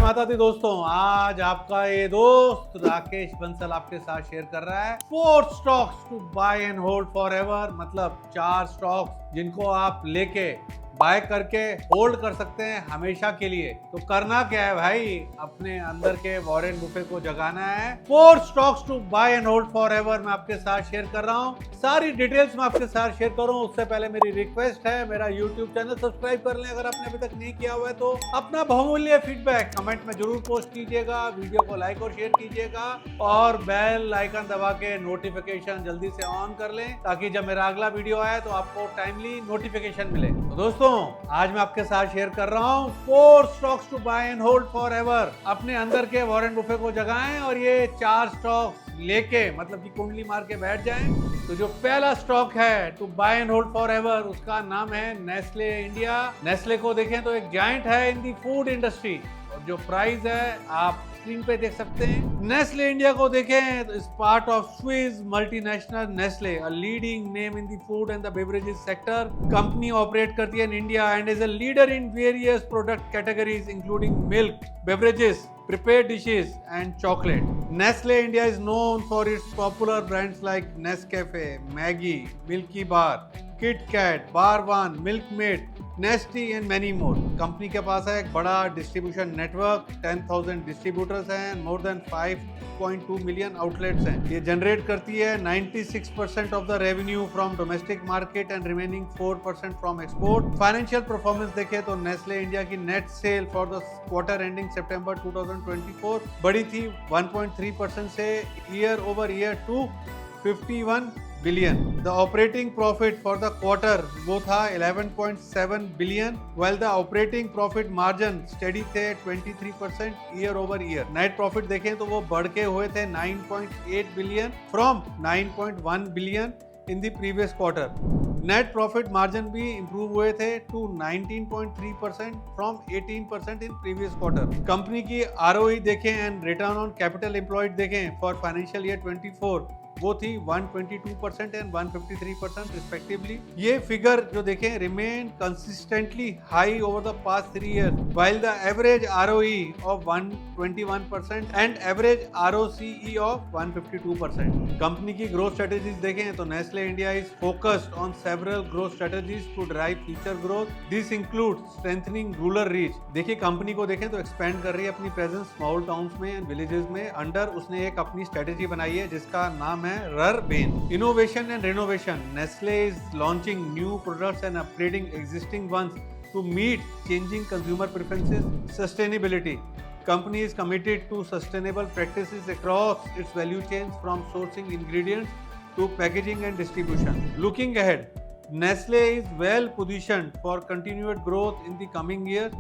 माता दी दोस्तों, आज आपका ये दोस्त राकेश बंसल आपके साथ शेयर कर रहा है 4 stocks to buy and hold forever. मतलब 4 स्टॉक्स जिनको आप लेके बाय करके होल्ड कर सकते हैं हमेशा के लिए। तो करना क्या है भाई, अपने अंदर के वॉरेन बुफे को जगाना है। 4 stocks to buy and hold forever मैं आपके साथ शेयर कर रहा हूँ। सारी डिटेल्स मैं आपके साथ शेयर करूँ उससे पहले मेरी रिक्वेस्ट है, मेरा यूट्यूब चैनल सब्सक्राइब कर लें अगर आपने अभी तक नहीं किया हुआ है तो। अपना बहुमूल्य फीडबैक कमेंट में जरूर पोस्ट कीजिएगा, वीडियो को लाइक और शेयर कीजिएगा और बेल आइकन दबा के नोटिफिकेशन जल्दी से ऑन कर लें ताकि जब मेरा अगला वीडियो आए तो आपको टाइमली नोटिफिकेशन मिले। तो दोस्तों, आज मैं आपके साथ शेयर कर रहा हूँ 4 stocks to buy and hold forever. अपने अंदर के वॉरेन बुफे को जगाएं और ये 4 स्टॉक्स लेके मतलब कि कुंडली मार के बैठ जाएं। तो जो पहला स्टॉक है to buy and hold forever उसका नाम है नेस्ले इंडिया। नेस्ले को देखें तो एक जायंट है इन दी फूड इंडस्ट्री और जो प्राइस है आप स्क्रीन पे देख सकते हैं। नेस्ले इंडिया को देखें तो इस part of Swiss multinational Nestle, a leading name in the food and the beverages sector. Company operate करती है in India and is a leader in various product categories including milk, beverages, prepared dishes and chocolate. Nestle India is known for its popular brands like Nescafe, Maggi, Milky Bar, Kit Kat, Bar One, Milkmaid, Nestle and many more. Company के पास है एक बड़ा distribution network, 10,000 distributors हैं, more than 5.2 million outlets हैं। ये generate करती है 96% of the revenue from domestic market and remaining 4% from export. Financial performance देखें तो नेस्ले इंडिया की net sale for the quarter ending सितंबर 2024 बढ़ी थी 1.3% से year over year to 51 billion. The operating profit for the quarter वो था 11.7 billion, well the operating profit margin steady थे 23% year over year. Net profit देखें तो वो बढ़ के हुए थे 9.8 billion from 9.1 billion in the previous quarter. Net profit margin भी इंप्रूव हुए थे to 19.3% from 18% in previous quarter. Company की आरओई देखें and return on capital employed देखें फॉर फाइनेंशियल ईयर 24 वो थी 122% एंड 153% रिस्पेक्टिवली। ये फिगर जो देखें remain consistently high over the past 3 years, while the average ROE of 121% and average ROCE of 152%। Company की growth strategies देखें तो Nestle India is focused on several growth strategies to drive future growth. This include strengthening rural reach. देखिए company को देखें तो expand कर रही है अपनी प्रेजेंस स्मॉल टाउन्स में एंड विलेजेस में। अंडर उसने एक अपनी स्ट्रेटेजी बनाई है जिसका नाम है ररबेन। Innovation and renovation, Nestle is launching new products and upgrading existing ones to meet changing consumer preferences. Sustainability, company is committed to sustainable practices across its value chains from sourcing ingredients to packaging and distribution. Looking ahead, Nestle is well positioned for continued growth in the coming years.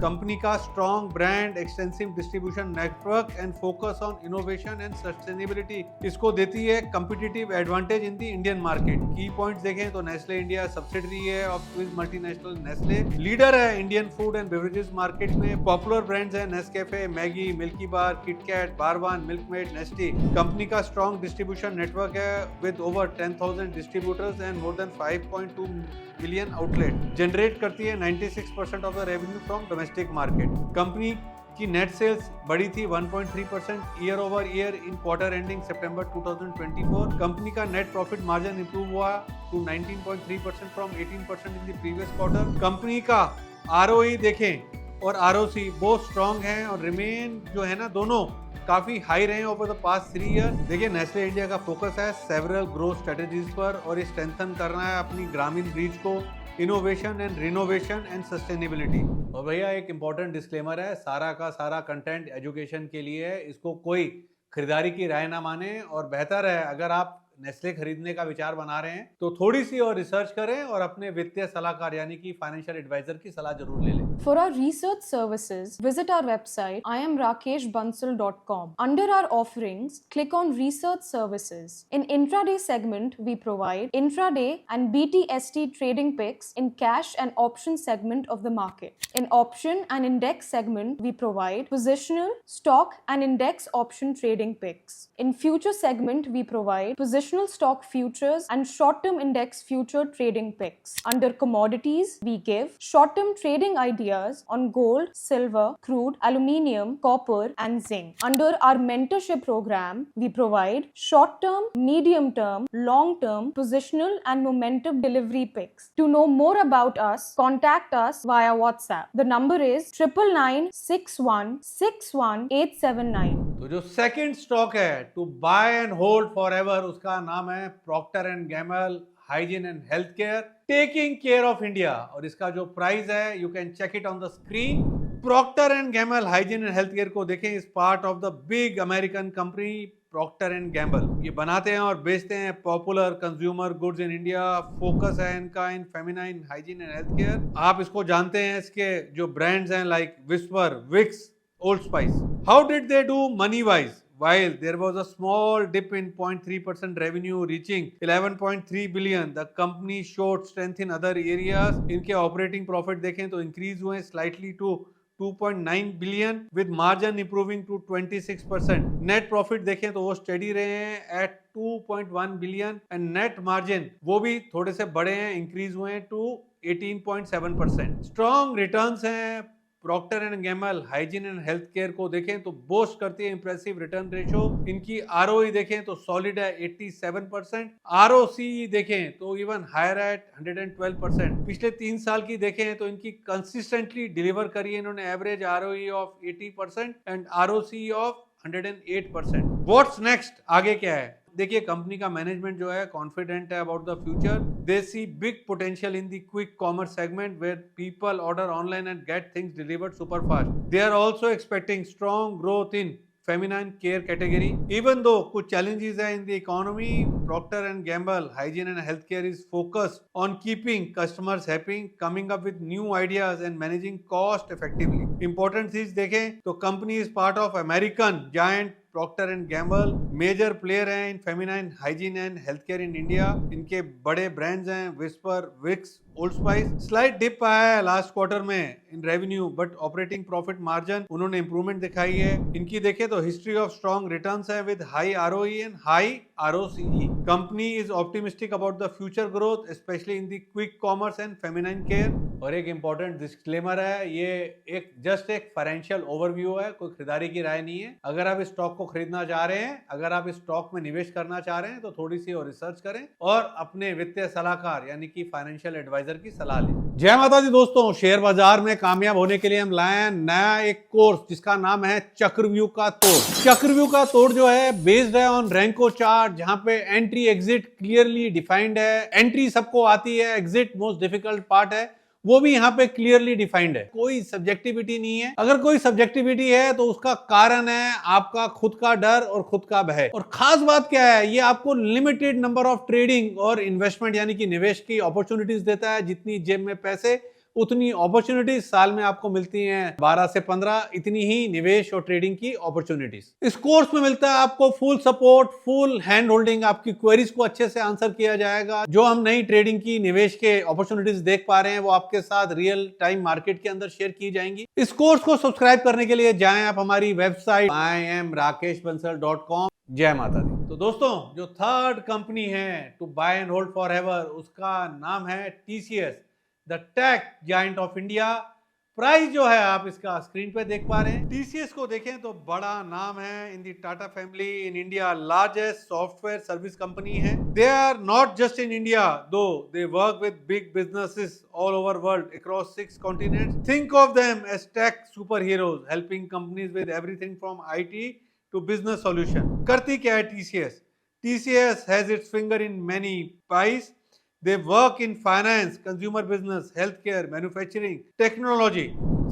Company का strong brand, extensive distribution network and focus on innovation and sustainability इसको देती है competitive advantage in the Indian market. Key points देखें तो Nestle India subsidiary है of Swiss multinational Nestle, leader है Indian food and beverages market में। Popular brands है Nescafe, Maggi, Milky Bar, KitKat, Bar One, Milkmaid, Nestea. Company का strong distribution network है with over 10,000 distributors and more than 5.2 million outlet. Generate करती है 96% of the revenue from domestic market. Company की net sales बढ़ी थी 1.3% year over year in quarter ending सितंबर 2024। Company का net profit margin improve हुआ to 19.3% from 18% in the previous quarter. Company का ROE देखें और आरओसी बहुत स्ट्रॉन्ग है और रिमेन जो है ना दोनों काफी हाई रहे ओवर द पास्ट 3 ईयर। देखिए नेस्ले इंडिया का फोकस है सेवरल ग्रोथ स्ट्रेटजीज पर और ये स्ट्रेंथन करना है अपनी ग्रामीण रीच को, innovation and renovation and sustainability. और भैया एक इंपॉर्टेंट डिस्क्लेमर है, सारा का सारा कंटेंट एजुकेशन के लिए है, इसको कोई खरीदारी की राय ना माने और बेहतर है अगर आप नेस्ले खरीदने का विचार बना रहे हैं तो थोड़ी सी और रिसर्च करें और अपने वित्तीय सलाहकार यानी कि फाइनेंशियल एडवाइजर की सलाह जरूर ले लें। For our research services, visit our website iamrakeshbansal.com. Under our offerings, click on Research Services. In intraday segment, we provide intraday and BTST trading picks in cash and option segment of the market. In option and index segment, we provide positional, stock and index option trading picks. In future segment, we provide positional positional stock futures and short-term index future trading picks. Under commodities, we give short-term trading ideas on gold, silver, crude, aluminium, copper, and zinc. Under our mentorship program, we provide short-term, medium-term, long-term, positional, and momentum delivery picks. To know more about us, contact us via WhatsApp. The number is 9961616879. तो जो second stock है to buy and hold forever, उसका नाम है Procter and Gamble hygiene and health care taking care of India, और इसका जो price है you can check it on the screen. Procter and Gamble hygiene and health care को देखें, is part of the big American company Procter and Gamble. ये बनाते हैं और बेचते हैं popular consumer goods in India. Focus है इनका in feminine hygiene and health care. आप इसको जानते हैं, इसके जो ब्रांड्स हैं like Whisper, Vicks, Old Spice. How did they do money-wise? While there was a small dip in 0.3% revenue reaching 11.3 billion, the company showed strength in other areas. इनके operating profit देखें तो increase हुए slightly to 2.9 billion with margin improving to 26%. Net profit देखें तो वो steady रहे हैं at 2.1 billion and net margin वो भी थोड़े से बड़े हैं, increase हुए हैं to 18.7%. Strong returns हैं। Procter and Gamble hygiene and health care को देखें तो बोस्ट करती है इंप्रेसिव रिटर्न रेशो। इनकी आरओई देखें तो सॉलिड है 87%, आरओसी देखें तो इवन हायर एट 112%। पिछले 3 साल की देखें तो इनकी कंसिस्टेंटली डिलीवर करी है इन्होंने average ROE of 80% and ROC of 108%। What's next, आगे क्या है? देखिए कंपनी का मैनेजमेंट जो है कॉन्फिडेंट है about the future. They see big potential in the quick commerce segment where people order online and get things delivered super fast. They are also expecting strong growth in feminine care category. Even though कुछ challenges है in the economy, Procter and Gamble Hygiene and Healthcare is focused on keeping customers happy, coming up with new ideas and managing cost effectively. Important चीज देखें तो company is part of American giant Procter and Gamble, major player हैं in feminine hygiene and health care in India. इनके बड़े brands हैं Whisper, Vicks, Old Spice. Slight dip आया है last quarter में in revenue, but operating profit margin उन्होंने improvement दिखाई है। इनकी देखें तो हिस्ट्री ऑफ स्ट्रॉन्ग रिटर्न्स है with high ROE and high ROCE. Company is optimistic about the future growth specially in the quick commerce and feminine care. और एक important disclaimer है, ये एक जस्ट एक फाइनेंशियल ओवरव्यू है, कोई खरीदारी की राय नहीं है। अगर आप इस स्टॉक को खरीदना चाह रहे हैं, अगर आप इस स्टॉक में निवेश करना चाह रहे हैं तो थोड़ी सी और रिसर्च करें और अपने वित्तीय सलाहकार यानी कि फाइनेंशियल एडवाइजर की सलाह लें। जय माता दी दोस्तों, शेयर बाजार में कामयाब होने के लिए हम लाए हैं नया एक कोर्स जिसका नाम है चक्रव्यूह का तोड़। चक्रव्यूह का तोड़ जो है बेस्ड है ऑन रैंको चार्ट, जहां पे एंट्री एग्जिट क्लियरली डिफाइंड है। एंट्री सबको आती है, एग्जिट मोस्ट डिफिकल्ट पार्ट है, वो भी यहाँ पे क्लियरली डिफाइंड है। कोई सब्जेक्टिविटी नहीं है। अगर कोई सब्जेक्टिविटी है तो उसका कारण है आपका खुद का डर और खुद का भय। और खास बात क्या है, ये आपको लिमिटेड नंबर ऑफ ट्रेडिंग और इन्वेस्टमेंट यानी कि निवेश की अपॉर्चुनिटीज देता है। जितनी जेब में पैसे उतनी अपॉर्चुनिटीज साल में आपको मिलती हैं 12 से 15, इतनी ही निवेश और ट्रेडिंग की अपॉर्चुनिटीज। इस कोर्स में मिलता है आपको full support, full hand holding, आपकी क्वेरीज को अच्छे से आंसर किया जाएगा। जो हम नई ट्रेडिंग की, निवेश के अपॉर्चुनिटीज देख पा रहे हैं वो आपके साथ रियल टाइम मार्केट के अंदर शेयर की जाएंगी। इस कोर्स को सब्सक्राइब करने के लिए जाएं आप हमारी वेबसाइट iamrakeshbansal.com। जय माता दी। तो दोस्तों, जो थर्ड कंपनी है to buy and hold forever, उसका नाम है TCS, the tech giant of India. Price जो है आप इसका स्क्रीन पे देख पा रहे हैं। TCS को देखें तो बड़ा नाम है in the Tata family, in India largest software service company है। They are not just in India, though they work with big businesses all over world across 6 continents. Think of them as tech super heroes helping companies with everything from IT to business solution. करती क्या है TCS? TCS has its finger in many pies. They work in finance, consumer business, healthcare, manufacturing, technology.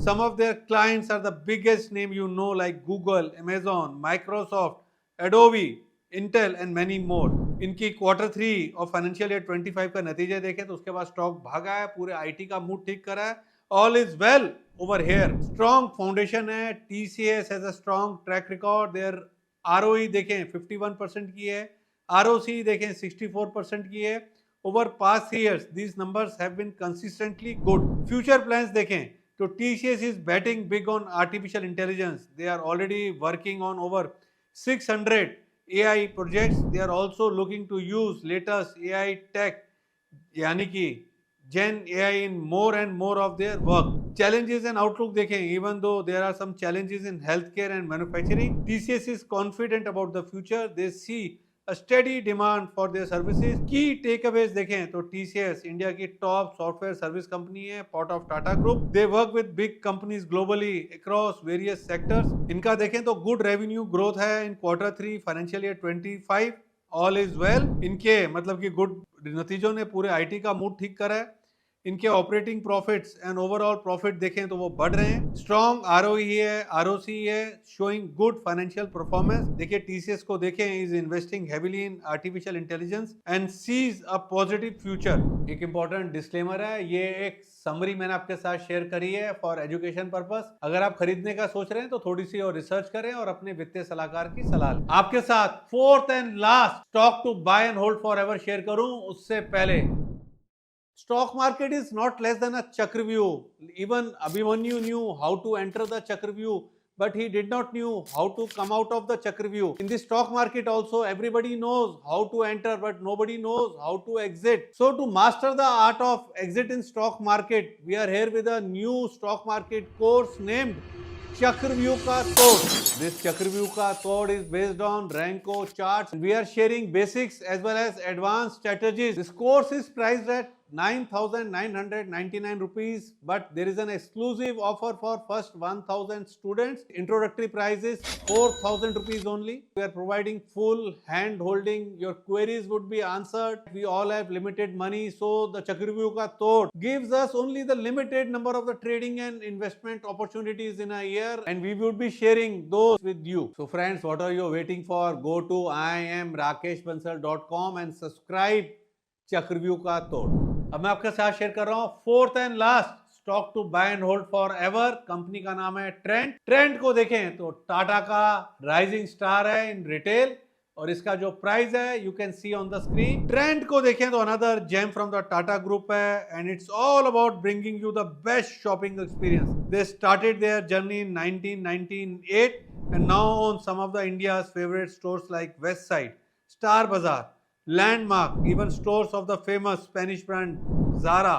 Some of their clients are the biggest name you know like Google, Amazon, Microsoft, Adobe, Intel and many more. इनकी Q3 और financial year 25 का नतीजे देखें तो उसके बाद stock भागा है, पूरे IT का मूड ठीक करा है। All is well over here. Strong foundation है। TCS has a strong track record. Their ROE देखें 51% की है, ROC देखें 64% की है। Over past years, these numbers have been consistently good. Future plans देखें तो TCS is betting big on artificial intelligence. They are already working on over 600 AI projects. They are also looking to use latest AI tech, यानी कि Gen AI in more and more of their work. Challenges and outlook देखें, even though there are some challenges in healthcare and manufacturing, TCS is confident about the future. They see a steady demand for their services. Key takeaways देखें तो TCS India की top software service company है, part of Tata group. They work with big companies globally across various sectors. इनका देखें तो good revenue growth है इन Q3 financial year 25. All is well. इनके मतलब कि गुड नतीजों ने पूरे आईटी का मूड ठीक करा है. इनके operating profits and overall profit देखें तो वो बढ़ रहे हैं. स्ट्रॉन्ग आरओई है, आरओसी है, शोइंग गुड फाइनेंशियल परफॉर्मेंस. देखिए टीसीएस को देखें, is investing heavily in artificial intelligence and sees a positive future. एक इंपॉर्टेंट डिस्क्लेमर है, ये एक समरी मैंने आपके साथ शेयर करी है फॉर एजुकेशन पर्पस. अगर आप खरीदने का सोच रहे हैं तो थोड़ी सी और रिसर्च करें और अपने वित्तीय सलाहकार की सलाह लें. आपके साथ fourth and last stock to buy and hold forever share करूं उससे पहले, stock market is not less than a Chakravyuh. Even Abhimanyu knew how to enter the Chakravyuh, but he did not knew how to come out of the Chakravyuh. In the stock market also, everybody knows how to enter, but nobody knows how to exit. So to master the art of exit in stock market, we are here with a new stock market course named Chakravyuh Ka Tod. This Chakravyuh Ka Tod is based on Renko charts. We are sharing basics as well as advanced strategies. This course is priced at 9,999 rupees, but there is an exclusive offer for first 1,000 students. Introductory price is 4,000 rupees only. We are providing full hand holding. Your queries would be answered. We all have limited money, so the Chakravyuh Ka Tod gives us only the limited number of the trading and investment opportunities in a year, and we would be sharing those with you. So friends, what are you waiting for? Go to iamrakeshbansal.com and subscribe चक्रव्यूह का तोड़. अब मैं आपके साथ share कर रहा हूं fourth and last stock to buy and hold forever. Company का नाम है ट्रेंड. ट्रेंड को देखें तो टाटा का राइजिंग स्टार है इन रिटेल और इसका जो प्राइस है you can see on the screen. Trend को देखें तो another gem from the Tata group है and it's all about bringing you the best shopping experience. They started their journey in 1998 and now own some of the India's favourite stores like Westside, Star बाजार, Landmark, even stores of the famous Spanish brand Zara.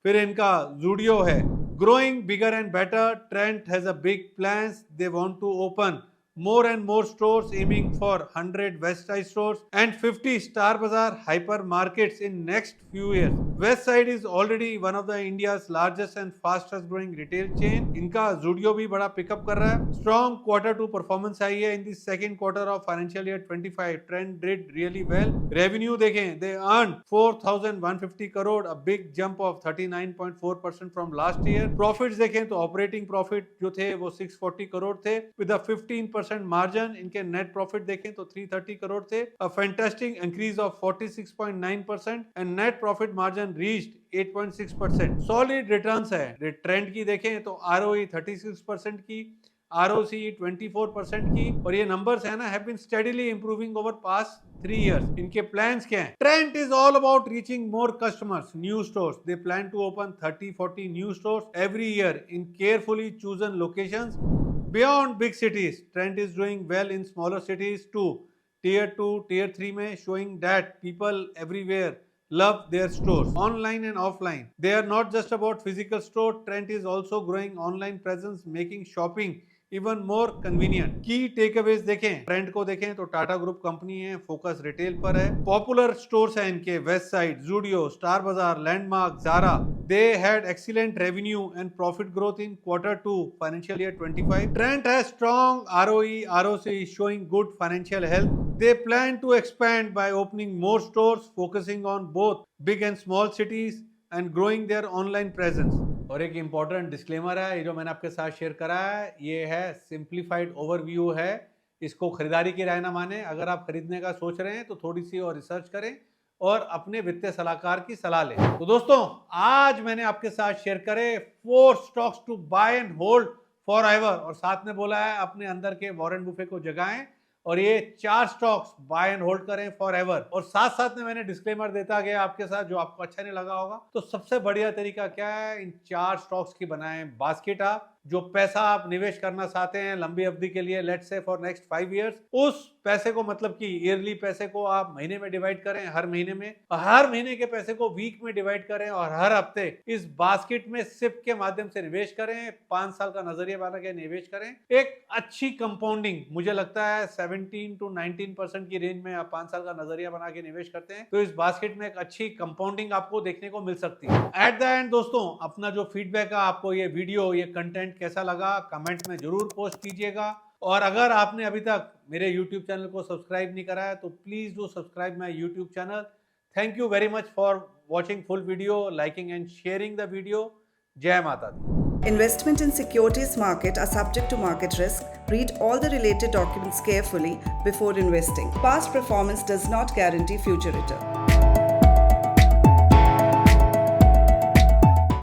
फिर इनका Zudio है. Growing bigger and better. Trend has a big plans. They want to open more and more stores, aiming for 100 West Side stores and 50 Star Bazaar hypermarkets in next few years. West Side is already one of the India's largest and fastest growing retail chain. इनका Zudio भी बड़ा pickup कर रहा है. Strong Q2 performance आई है in the second quarter of financial year 25. Trend did really well. Revenue देखें, they earned 4,150 crore, a big jump of 39.4% from last year. Profits देखें तो operating profit जो थे वो 640 crore थे with a 15% मार्जिन. इनके net profit देखें तो 330 करोड़ थे, a fantastic increase of 46.9% and net profit margin reached 8.6%. Solid returns है. ट्रेंड की देखें तो आरओई 36% की, आरओसी 24% की, और ये नंबर्स है ना have been steadily improving over past 3 years. इनके प्लान्स क्या हैं? Trent is all about reaching more customers, new stores. They plan to open 30-40 new stores every year in carefully chosen locations beyond big cities. Trend is doing well in smaller cities too. Tier 2, Tier 3 में showing that people everywhere love their stores, online and offline. They are not just about physical store. Trend is also growing online presence, making shopping even more convenient. Key takeaways देखें, Trent को देखें तो Tata group company है, focus retail पर है. Popular stores है इनके Westside, Zudio, Star बाजार, Landmark, Zara. They had excellent revenue and profit growth in Q2 financial year 25. Trent has strong ROE, ROC showing good financial health. They plan to expand by opening more stores, focusing on both big and small cities and growing their online presence. और एक important disclaimer है, ये जो मैंने आपके साथ share करा है ये है सिंप्लीफाइड ओवरव्यू है. इसको खरीदारी की राय ना माने. अगर आप खरीदने का सोच रहे हैं तो थोड़ी सी और रिसर्च करें और अपने वित्तीय सलाहकार की सलाह लें. तो दोस्तों आज मैंने आपके साथ शेयर करे 4 stocks to buy and hold forever, और साथ में बोला है अपने अंदर के वॉरेन बुफे को जगाएं और ये 4 स्टॉक्स बाय एंड होल्ड करें फॉर एवर. और साथ साथ में मैंने डिस्क्लेमर देता गया आपके साथ, जो आपको अच्छा नहीं लगा होगा. तो सबसे बढ़िया तरीका क्या है, इन 4 स्टॉक्स की बनाएं बास्केट आप, जो पैसा आप निवेश करना चाहते हैं लंबी अवधि के लिए, let's say for next 5 years, उस पैसे को मतलब कि ईयरली पैसे को आप महीने में डिवाइड करें, हर महीने में, और हर महीने के पैसे को वीक में डिवाइड करें और हर हफ्ते इस बास्केट में सिप के माध्यम से निवेश करें। 5 साल का नजरिया बना के निवेश करें। एक अच्छी कंपाउंडिंग, मुझे लगता है 17 to 19% की रेंज में आप 5 साल का नजरिया बना के निवेश करते हैं तो इस बास्केट में एक अच्छी कंपाउंडिंग आपको देखने को मिल सकती है। एट द एंड दोस्तों, अपना जो फीडबैक है, आपको ये वीडियो, ये कंटेंट कैसा लगा कमेंट में जरूर पोस्ट कीजिएगा। और अगर आपने अभी तक मेरे YouTube चैनल को सब्सक्राइब नहीं करा है तो please do subscribe my YouTube channel. Thank you very much for watching full video, liking and sharing the video. जय माता दी। Investment in securities market are subject to market risk. Read all the related documents carefully before investing. Past performance does not guarantee future return.